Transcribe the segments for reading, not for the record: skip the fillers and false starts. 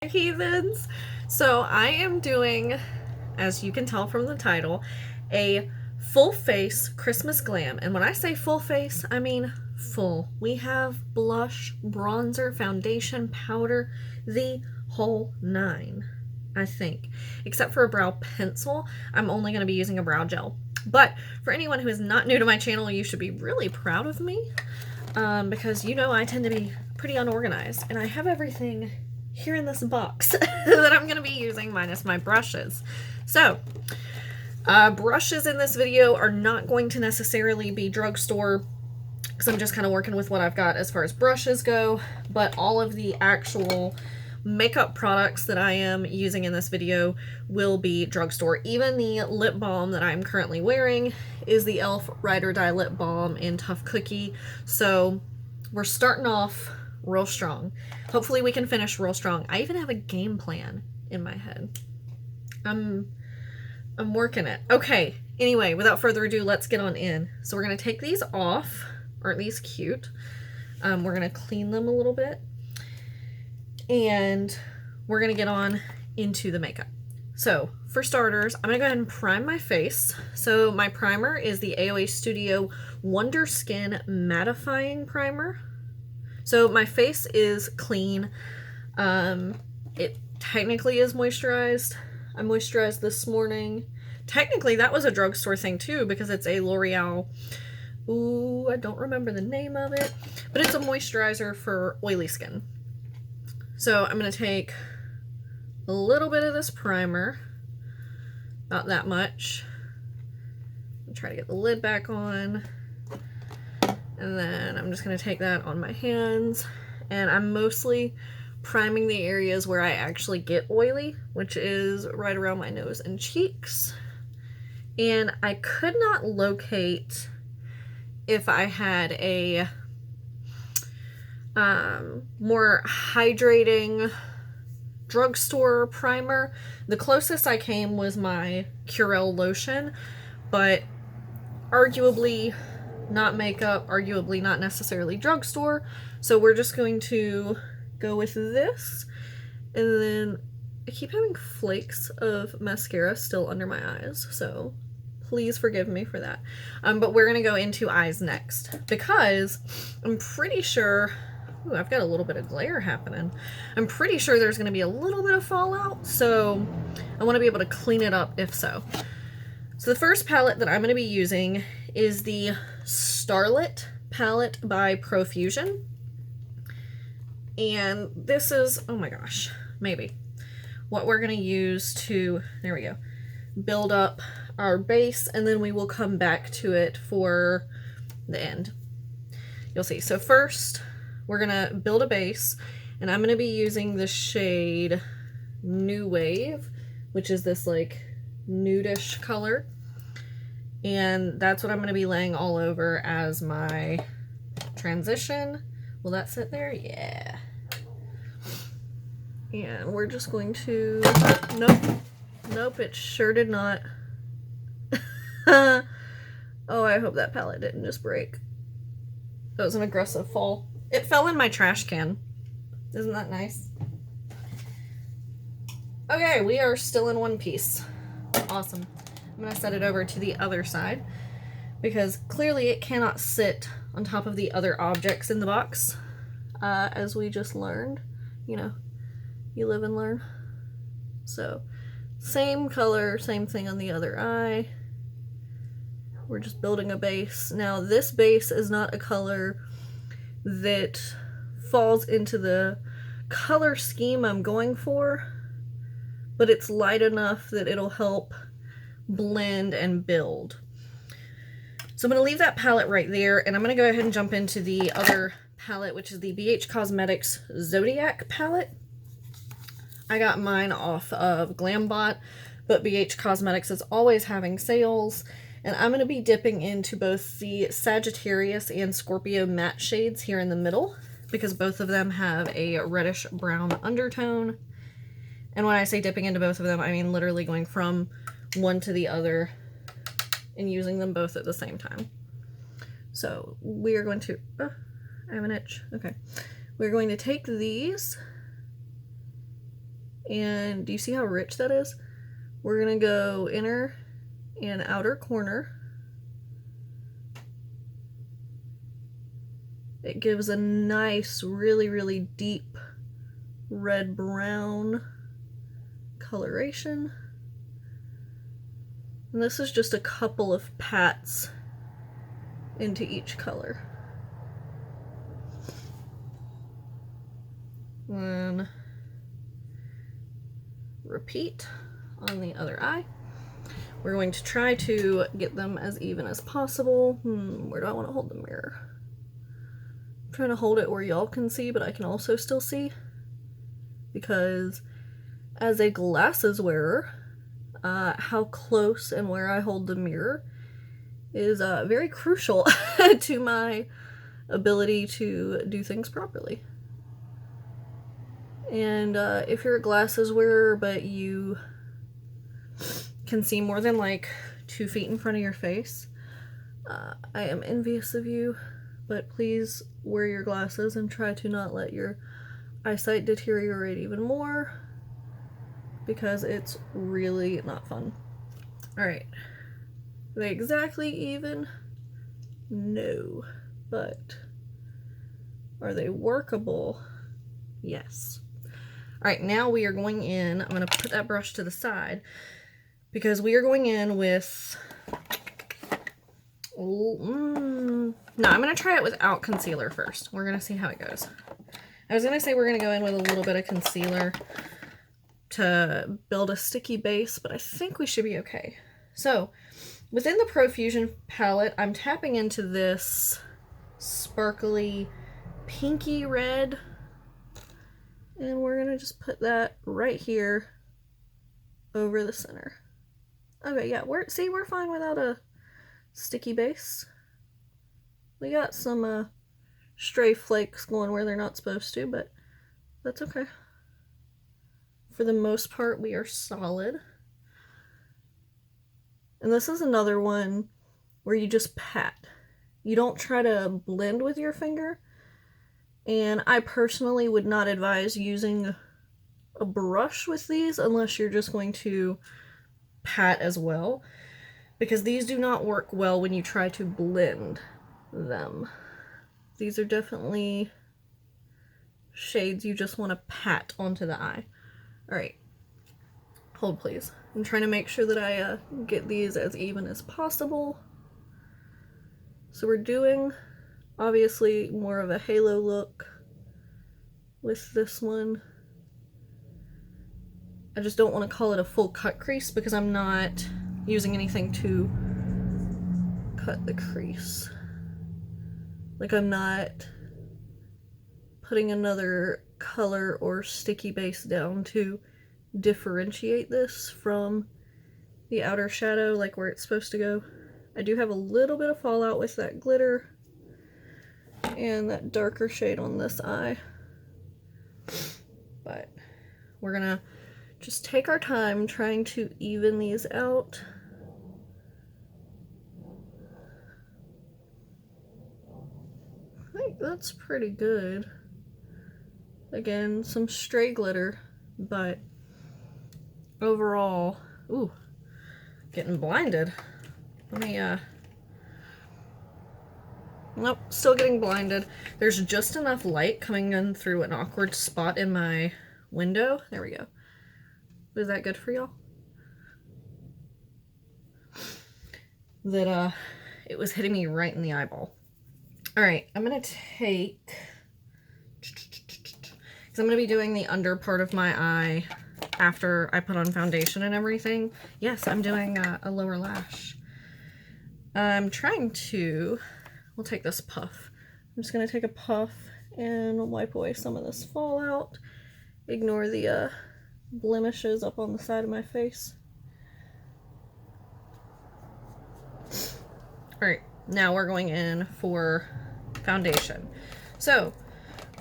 Heathens. So I am doing, as you can tell from the title, a full face Christmas glam. And when I say full face, I mean full. We have blush, bronzer, foundation, powder, the whole nine, I think. Except for a brow pencil, I'm only going to be using a brow gel. But for anyone who is not new to my channel, you should be really proud of me. Because you know I tend to be pretty unorganized. And I have everything here in this box that I'm going to be using minus my brushes. So, brushes in this video are not going to necessarily be drugstore because I'm just kind of working with what I've got as far as brushes go, but all of the actual makeup products that I am using in this video will be drugstore. Even the lip balm that I'm currently wearing is the e.l.f. Ride or Die Lip Balm in Tough Cookie. So we're starting off real strong. Hopefully we can finish real strong. I even have a game plan in my head. I'm working it. Okay, anyway, without further ado, let's get on in. So we're going to take these off. Aren't these cute? We're going to clean them a little bit. And we're going to get on into the makeup. So, for starters, I'm going to go ahead and prime my face. So my primer is the AOA Studio Wonder Skin Mattifying Primer. So my face is clean. It technically is moisturized. I moisturized this morning. Technically that was a drugstore thing too because it's a L'Oreal. Ooh, I don't remember the name of it. But it's a moisturizer for oily skin. So I'm going to take a little bit of this primer. About that much. I'll try to get the lid back on. And then I'm just going to take that on my hands. And I'm mostly priming the areas where I actually get oily, which is right around my nose and cheeks. And I could not locate if I had a more hydrating drugstore primer. The closest I came was my Curel lotion, but arguably not makeup, arguably not necessarily drugstore. So we're just going to go with this. And then I keep having flakes of mascara still under my eyes, so please forgive me for that. But we're gonna go into eyes next because I'm pretty sure, ooh, I've got a little bit of glare happening. I'm pretty sure there's gonna be a little bit of fallout, so I wanna be able to clean it up if so. So the first palette that I'm gonna be using is the Starlet palette by Profusion. And this is, oh my gosh, maybe what we're going to use to, there we go, build up our base, and then we will come back to it for the end. You'll see. So first, we're going to build a base, and I'm going to be using the shade New Wave, which is this like nudish color. And that's what I'm going to be laying all over as my transition. Will that sit there? Yeah. And we're just going to, nope, it sure did not. Oh, I hope that palette didn't just break. That was an aggressive fall. It fell in my trash can. Isn't that nice? Okay, we are still in one piece. Awesome. I'm going to set it over to the other side because clearly it cannot sit on top of the other objects in the box, as we just learned. You know, you live and learn. So, same color, same thing on the other eye. We're just building a base. Now, this base is not a color that falls into the color scheme I'm going for, but it's light enough that it'll help blend and build. So I'm going to leave that palette right there, and I'm going to go ahead and jump into the other palette, which is the BH Cosmetics Zodiac palette. I got mine off of Glam, but BH Cosmetics is always having sales, and I'm going to be dipping into both the Sagittarius and Scorpio matte shades here in the middle, because both of them have a reddish brown undertone. And when I say dipping into both of them, I mean literally going from one to the other and using them both at the same time. So we are going to, I have an itch. Okay. We're going to take these And do you see how rich that is? We're gonna go inner and outer corner. It gives a nice, really, really deep red-brown coloration. And this is just a couple of pats into each color. And repeat on the other eye. We're going to try to get them as even as possible. Where do I want to hold the mirror? I'm trying to hold it where y'all can see, but I can also still see. Because as a glasses wearer, how close and where I hold the mirror is very crucial to my ability to do things properly. And if you're a glasses wearer but you can see more than like 2 feet in front of your face, I am envious of you, but please wear your glasses and try to not let your eyesight deteriorate even more, because it's really not fun. Alright, are they exactly even? No, but are they workable? Yes. Alright, now we are going in. I'm going to put that brush to the side because we are going in with... No, I'm going to try it without concealer first. We're going to see how it goes. I was going to say we're going to go in with a little bit of concealer to build a sticky base, but I think we should be okay. So, within the Profusion palette, I'm tapping into this sparkly pinky red. And we're going to just put that right here over the center. Okay, yeah, we're fine without a sticky base. We got some stray flakes going where they're not supposed to, but that's okay. For the most part, we are solid. And this is another one where you just pat. You don't try to blend with your finger. And I personally would not advise using a brush with these unless you're just going to pat as well, because these do not work well when you try to blend them. These are definitely shades you just want to pat onto the eye. Alright, hold please. I'm trying to make sure that I get these as even as possible. So we're doing obviously more of a halo look with this one. I just don't want to call it a full cut crease because I'm not using anything to cut the crease. Like, I'm not putting another color or sticky base down to differentiate this from the outer shadow, like where it's supposed to go. I do have a little bit of fallout with that glitter and that darker shade on this eye, but we're gonna just take our time trying to even these out. I think that's pretty good. Again, some stray glitter, but overall, ooh, getting blinded. Let me, nope, still getting blinded. There's just enough light coming in through an awkward spot in my window. There we go. Was that good for y'all? That, it was hitting me right in the eyeball. Alright, I'm gonna take, because I'm gonna be doing the under part of my eye after I put on foundation and everything. Yes, I'm doing a lower lash. I'm trying to, we'll take this puff. I'm just going to take a puff and wipe away some of this fallout. Ignore the blemishes up on the side of my face. Alright, now we're going in for foundation. So,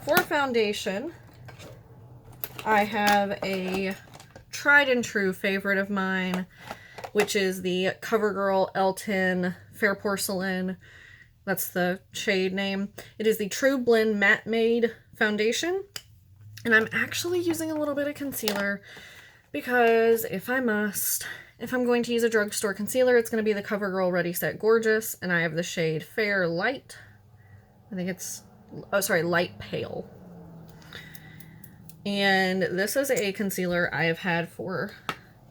for foundation, I have a tried and true favorite of mine, which is the Covergirl L10 Fair Porcelain. That's the shade name. It is the TruBlend Matte Made Foundation. And I'm actually using a little bit of concealer because if I'm going to use a drugstore concealer, it's going to be the CoverGirl Ready Set Gorgeous, and I have the shade Fair Light. I think it's, oh sorry, Light Pale. And this is a concealer I have had for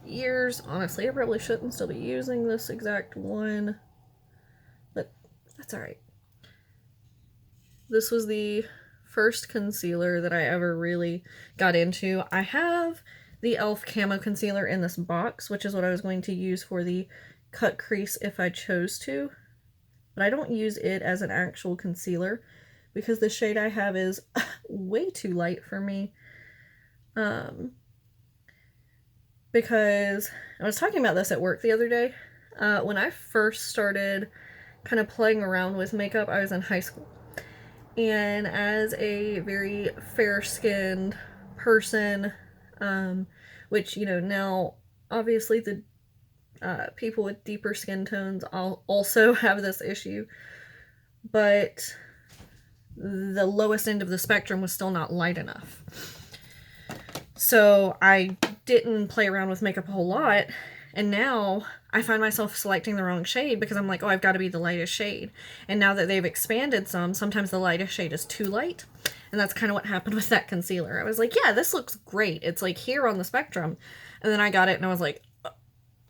years. Honestly, I probably shouldn't still be using this exact one, but that's alright. This was the first concealer that I ever really got into. I have the e.l.f. Camo Concealer in this box, which is what I was going to use for the cut crease if I chose to. But I don't use it as an actual concealer because the shade I have is way too light for me. Because I was talking about this at work the other day. When I first started kind of playing around with makeup, I was in high school. And as a very fair-skinned person, which, you know, now obviously the people with deeper skin tones also have this issue, but the lowest end of the spectrum was still not light enough. So I didn't play around with makeup a whole lot, and now I find myself selecting the wrong shade because I'm like, oh, I've got to be the lightest shade. And now that they've expanded sometimes the lightest shade is too light. And that's kind of what happened with that concealer. I was like, yeah, this looks great. It's like here on the spectrum. And then I got it and I was like, oh,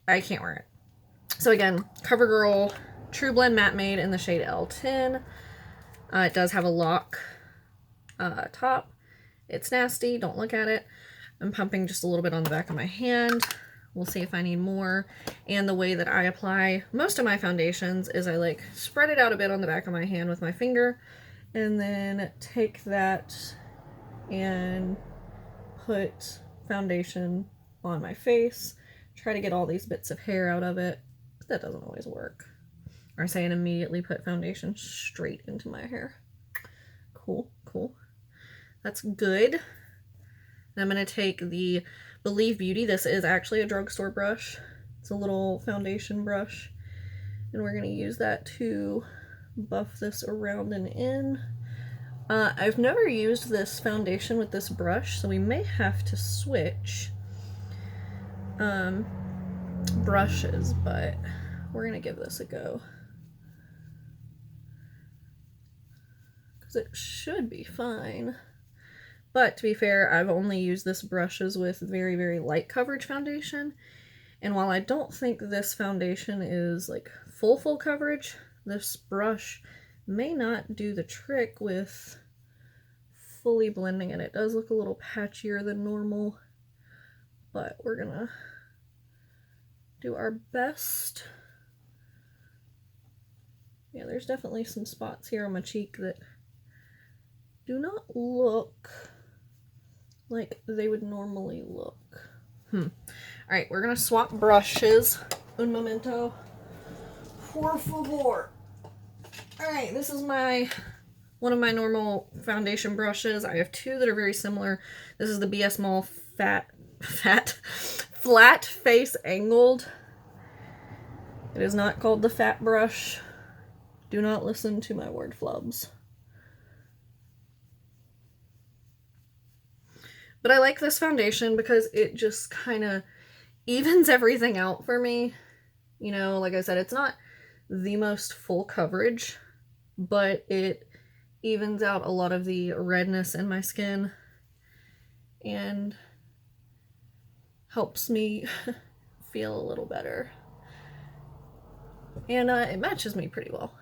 I can't wear it. So again, CoverGirl TruBlend Matte Made in the shade L10. It does have a lock top. It's nasty. Don't look at it. I'm pumping just a little bit on the back of my hand. We'll see if I need more. And the way that I apply most of my foundations is I like spread it out a bit on the back of my hand with my finger and then take that and put foundation on my face. Try to get all these bits of hair out of it, but that doesn't always work. Or I say and immediately put foundation straight into my hair. Cool, cool. That's good. And I'm going to take the Believe Beauty. This is actually a drugstore brush. It's a little foundation brush. And we're going to use that to buff this around and in. I've never used this foundation with this brush, so we may have to switch brushes, but we're going to give this a go. Because it should be fine. But to be fair, I've only used this brushes with very, very light coverage foundation. And while I don't think this foundation is like full coverage, this brush may not do the trick with fully blending it. It does look a little patchier than normal, but we're gonna do our best. Yeah, there's definitely some spots here on my cheek that do not look like they would normally look. Alright, we're gonna swap brushes. Un momento. Por favor. Alright, this is one of my normal foundation brushes. I have two that are very similar. This is the BS Mall Flat Face Angled. It is not called the Fat Brush. Do not listen to my word flubs. But I like this foundation because it just kind of evens everything out for me. You know, like I said, it's not the most full coverage, but it evens out a lot of the redness in my skin and helps me feel a little better. And it matches me pretty well.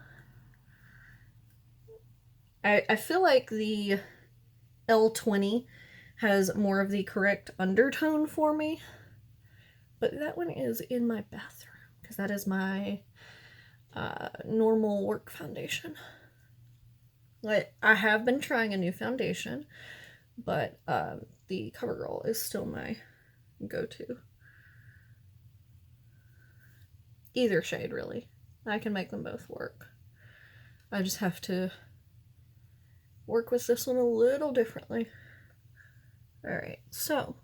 I feel like the L20 has more of the correct undertone for me, but that one is in my bathroom because that is my normal work foundation. Like, I have been trying a new foundation, but the CoverGirl is still my go-to. Either shade, really. I can make them both work. I just have to work with this one a little differently. Alright, so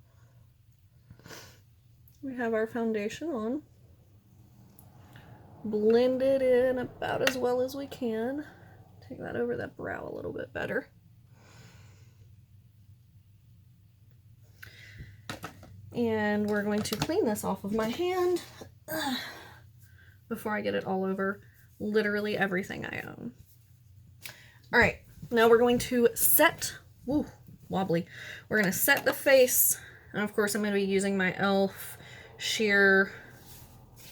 we have our foundation on. Blend it in about as well as we can. Take that over that brow a little bit better. And we're going to clean this off of my hand before I get it all over literally everything I own. All right, now we're going to set, woo, wobbly. We're going to set the face. And of course I'm going to be using my e.l.f. sheer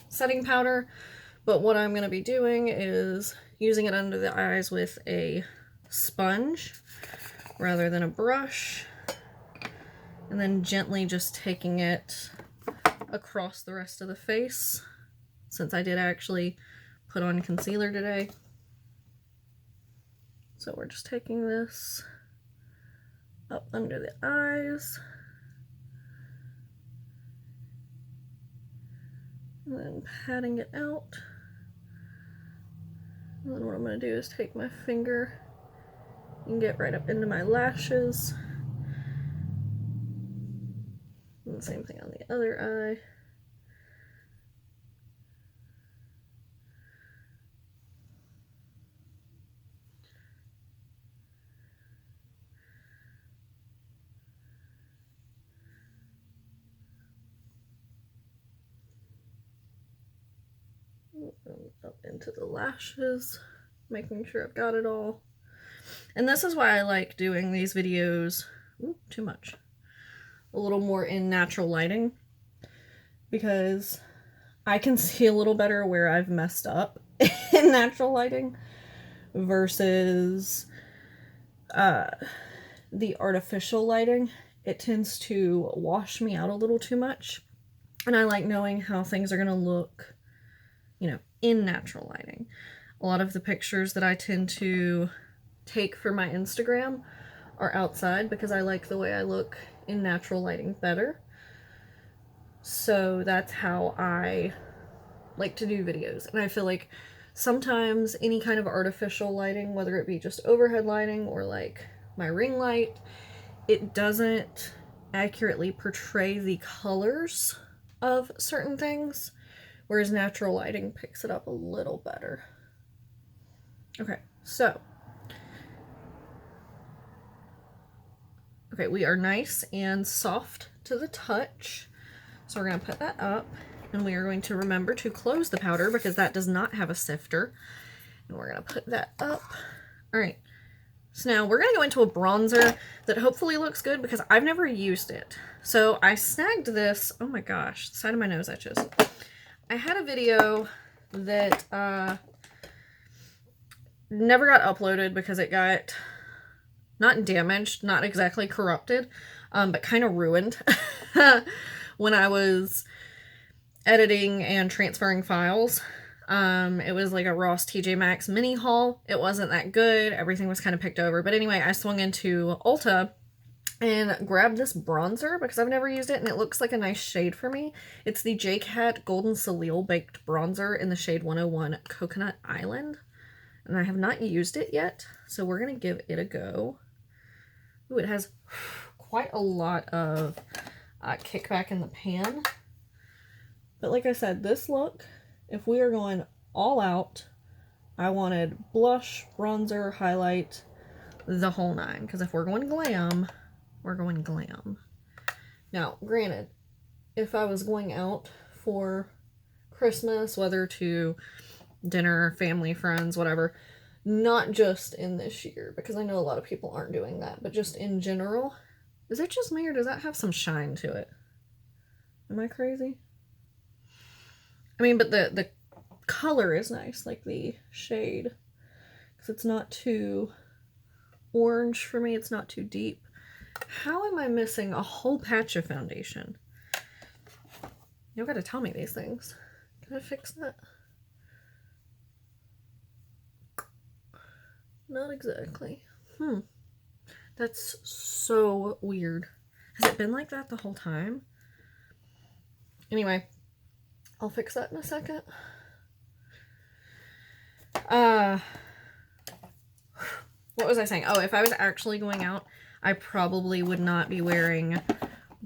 setting powder. But what I'm going to be doing is using it under the eyes with a sponge rather than a brush. And then gently just taking it across the rest of the face, since I did actually put on concealer today. So we're just taking this up under the eyes. And then patting it out. And then what I'm going to do is take my finger and get right up into my lashes. And the same thing on the other eye. Up into the lashes, making sure I've got it all. And this is why I like doing these videos, ooh, too much, a little more in natural lighting, because I can see a little better where I've messed up in natural lighting versus the artificial lighting. It tends to wash me out a little too much, and I like knowing how things are going to look, you know, in natural lighting. A lot of the pictures that I tend to take for my Instagram are outside because I like the way I look in natural lighting better. So that's how I like to do videos. And I feel like sometimes any kind of artificial lighting, whether it be just overhead lighting or like my ring light, it doesn't accurately portray the colors of certain things, whereas natural lighting picks it up a little better. Okay, so. Okay, we are nice and soft to the touch. So we're going to put that up, and we are going to remember to close the powder because that does not have a sifter. And we're going to put that up. All right, so now we're going to go into a bronzer that hopefully looks good because I've never used it. So I snagged this, oh my gosh, the side of my nose itches. I had a video that never got uploaded because it got not damaged, not exactly corrupted, but kind of ruined when I was editing and transferring files. It was like a Ross TJ Maxx mini haul. It wasn't that good. Everything was kind of picked over. But anyway, I swung into Ulta and grabbed this bronzer because I've never used it and it looks like a nice shade for me. It's the JCat Golden Soleil Baked Bronzer in the shade 101 Coconut Island. And I have not used it yet, so we're going to give it a go. Ooh, it has quite a lot of kickback in the pan. But like I said, this look, if we are going all out, I wanted blush, bronzer, highlight, the whole nine. Because if we're going glam, we're going glam. Now, granted, if I was going out for Christmas, whether to dinner, family, friends, whatever, not just in this year, because I know a lot of people aren't doing that, but just in general. Is it just me or does that have some shine to it? Am I crazy? I mean, but the color is nice, like the shade, because it's not too orange for me, it's not too deep. How am I missing a whole patch of foundation? You gotta tell me these things. Can I fix that? Not exactly. That's so weird. Has it been like that the whole time? Anyway, I'll fix that in a second. What was I saying? Oh, if I was actually going out, I probably would not be wearing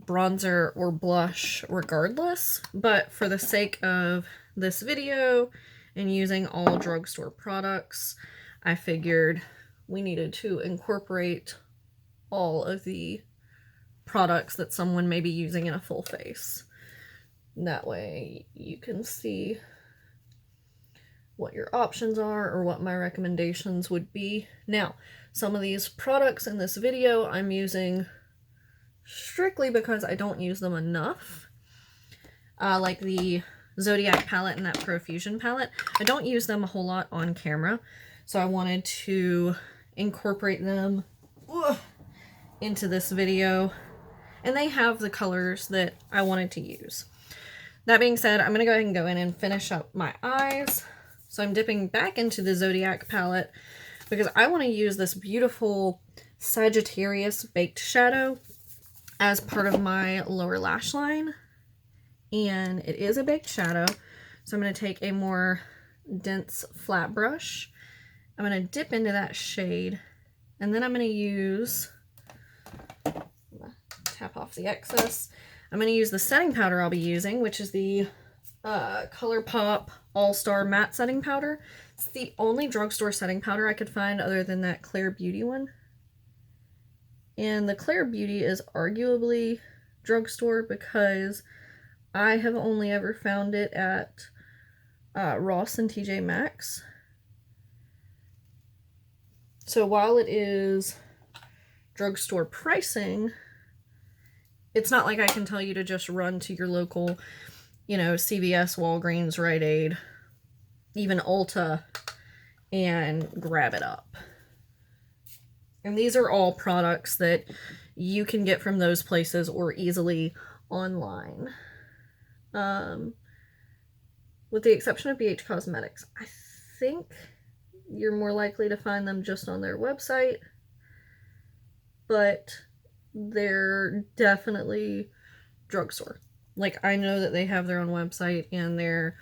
bronzer or blush regardless. But for the sake of this video and using all drugstore products, I figured we needed to incorporate all of the products that someone may be using in a full face. That way you can see what your options are or what my recommendations would be. Now, some of these products in this video I'm using strictly because I don't use them enough. Like the Zodiac palette and that Profusion palette. I don't use them a whole lot on camera, so I wanted to incorporate them into this video, and they have the colors that I wanted to use. That being said, I'm going to go ahead and go in and finish up my eyes. So I'm dipping back into the Zodiac palette because I want to use this beautiful Sagittarius baked shadow as part of my lower lash line. And it is a baked shadow. So I'm going to take a more dense flat brush. I'm going to dip into that shade. And then I'm going to use, tap off the excess. I'm going to use the setting powder I'll be using, which is the Colourpop All-Star Matte Setting Powder. It's the only drugstore setting powder I could find other than that Clear Beauty one. And the Clear Beauty is arguably drugstore because I have only ever found it at Ross and TJ Maxx. So while it is drugstore pricing, it's not like I can tell you to just run to your local, you know, CVS, Walgreens, Rite Aid, even Ulta, and grab it up. And these are all products that you can get from those places or easily online. With the exception of BH Cosmetics. I think you're more likely to find them just on their website, but they're definitely drugstore. Like, I know that they have their own website and they're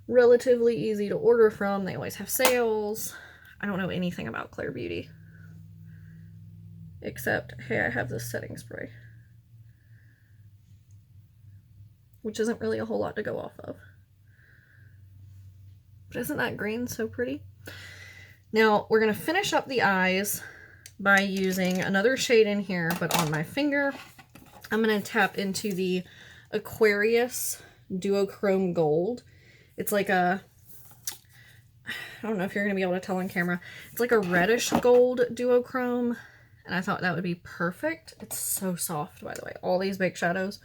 relatively easy to order from. They always have sales. I don't know anything about Clear Beauty. Except, hey, I have this setting spray. Which isn't really a whole lot to go off of. But isn't that green so pretty? Now, we're going to finish up the eyes by using another shade in here, but on my finger. I'm going to tap into the Aquarius Duochrome Gold. It's like a, I don't know if you're going to be able to tell on camera. It's like a reddish gold duochrome, and I thought that would be perfect. It's so soft, by the way. All these baked shadows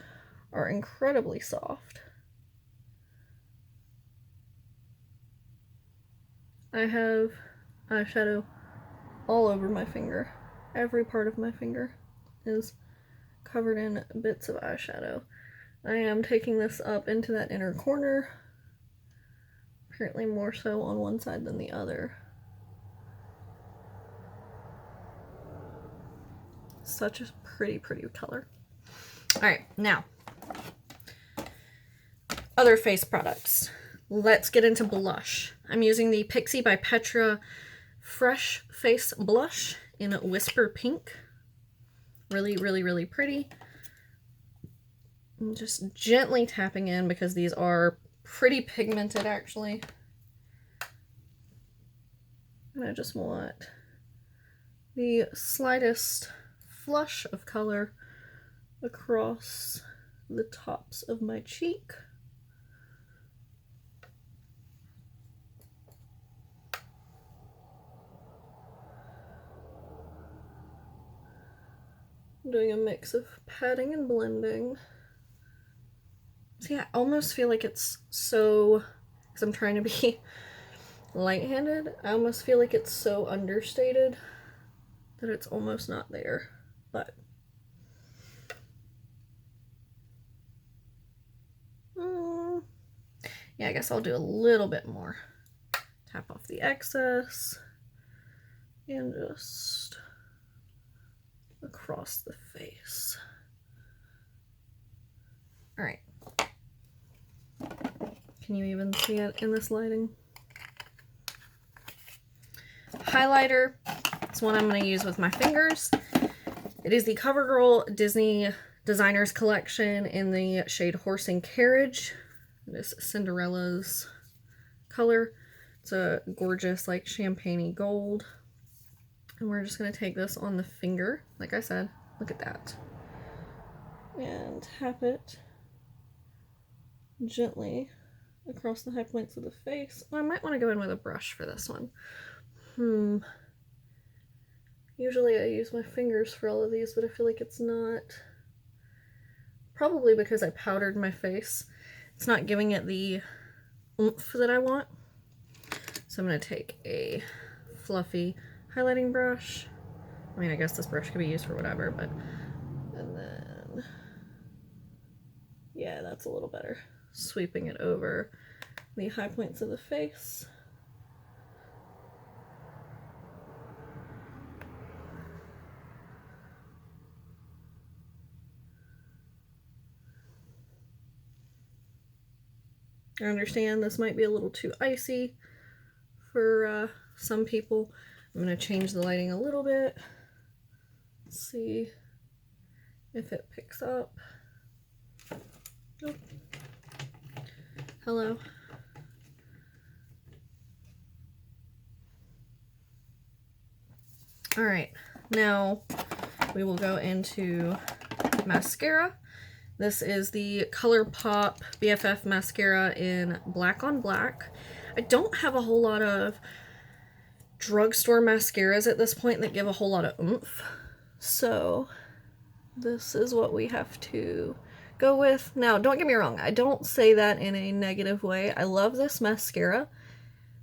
are incredibly soft. I have eyeshadow all over my finger. Every part of my finger is covered in bits of eyeshadow. I am taking this up into that inner corner. Apparently more so on one side than the other. Such a pretty, pretty color. Alright, now, other face products. Let's get into blush. I'm using the Pixi by Petra Fresh Face Blush in Whisper Pink. Really, really, really pretty. I'm just gently tapping in because these are pretty pigmented, actually. And I just want the slightest flush of color across the tops of my cheek. I'm doing a mix of patting and blending. See, I almost feel like it's so, because I'm trying to be light-handed, I almost feel like it's so understated that it's almost not there, but yeah, I guess I'll do a little bit more. Tap off the excess and just across the face. All right. Can you even see it in this lighting? Highlighter. It's one I'm going to use with my fingers. It is the Covergirl Disney Designers Collection in the shade Horse and Carriage. It is Cinderella's color. It's a gorgeous, like, champagne-y gold. And we're just going to take this on the finger. Like I said, look at that. and tap it gently across the high points of the face. Oh, I might want to go in with a brush for this one. Usually I use my fingers for all of these, but I feel like it's not. Probably because I powdered my face. It's not giving it the oomph that I want. So I'm going to take a fluffy highlighting brush. I mean, I guess this brush could be used for whatever, but... And then... Yeah, that's a little better. Sweeping it over the high points of the face. I understand this might be a little too icy for some people. I'm going to change the lighting a little bit. See if it picks up. Oh. Hello. Alright, now we will go into mascara. This is the Colourpop BFF mascara in Black on Black. I don't have a whole lot of drugstore mascaras at this point that give a whole lot of oomph. So this is what we have to go with. Now, don't get me wrong. I don't say that in a negative way. I love this mascara,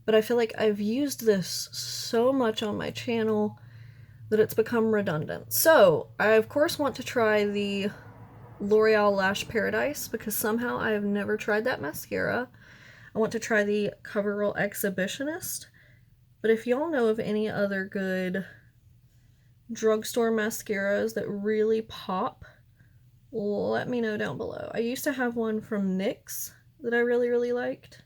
but I feel like I've used this so much on my channel that it's become redundant. So I, of course, want to try the L'Oreal Lash Paradise because somehow I have never tried that mascara. I want to try the CoverGirl Exhibitionist. But if y'all know of any other good drugstore mascaras that really pop, let me know down below. I used to have one from NYX that I really, really liked.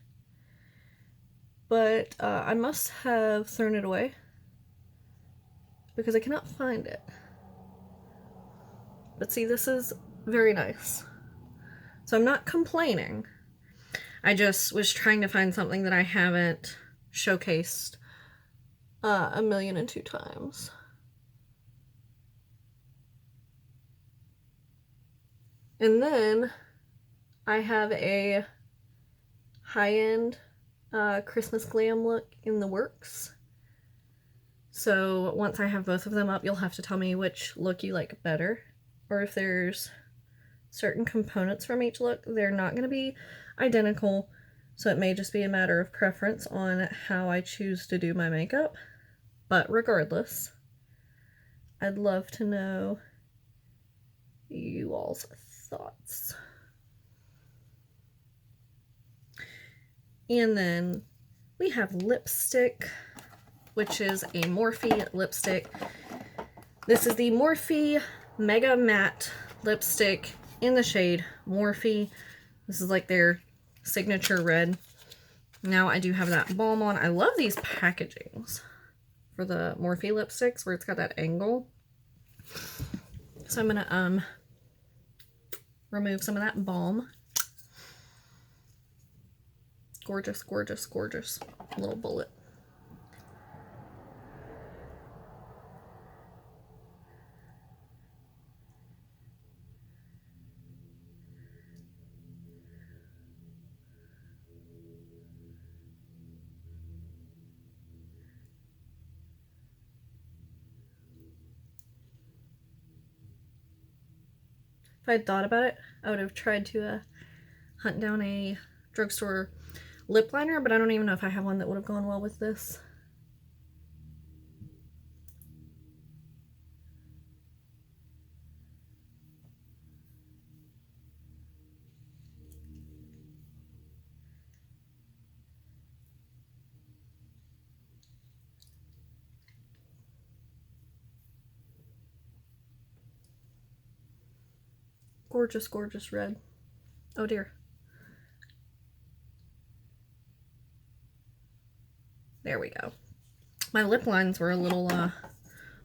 But I must have thrown it away because I cannot find it. But see, this is very nice. So I'm not complaining. I just was trying to find something that I haven't showcased a million and two times. And then I have a high-end Christmas glam look in the works. So once I have both of them up, you'll have to tell me which look you like better. Or if there's certain components from each look, they're not going to be identical. So it may just be a matter of preference on how I choose to do my makeup. But regardless, I'd love to know you all's thoughts. And then we have lipstick, which is a Morphe lipstick. This is the Morphe Mega Matte lipstick in the shade Morphe. This is like their signature red. Now I do have that balm on. I love these packagings for the Morphe lipsticks where it's got that angle. So I'm gonna remove some of that balm. Gorgeous, gorgeous, gorgeous little bullet. If I had thought about it, I would have tried to hunt down a drugstore lip liner, but I don't even know if I have one that would have gone well with this. Gorgeous, gorgeous red. Oh dear. There we go. My lip lines were a little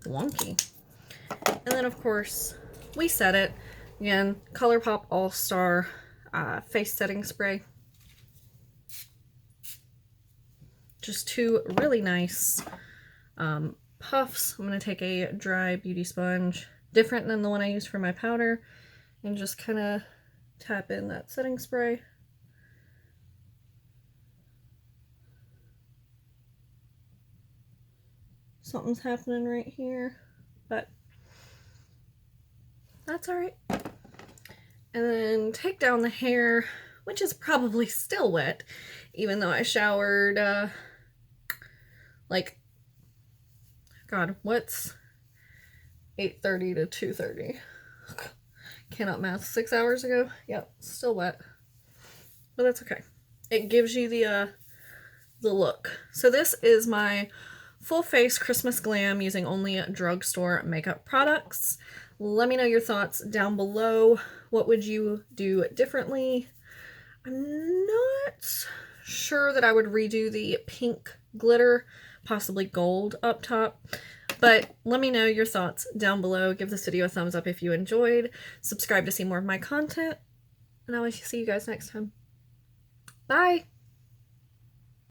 wonky. And then of course, we set it. Again, Colourpop All-Star face setting spray. Just two really nice puffs. I'm going to take a dry beauty sponge, different than the one I used for my powder, and just kind of tap in that setting spray. Something's happening right here, but that's all right. And then take down the hair, which is probably still wet, even though I showered, like, God, what's 8:30 to 2:30? Cannot math. 6 hours ago? Yep, still wet. But that's okay. It gives you the look. So this is my full face Christmas glam using only drugstore makeup products. Let me know your thoughts down below. What would you do differently? I'm not sure that I would redo the pink glitter, possibly gold up top. But let me know your thoughts down below. Give this video a thumbs up if you enjoyed. Subscribe to see more of my content. And I will see you guys next time. Bye!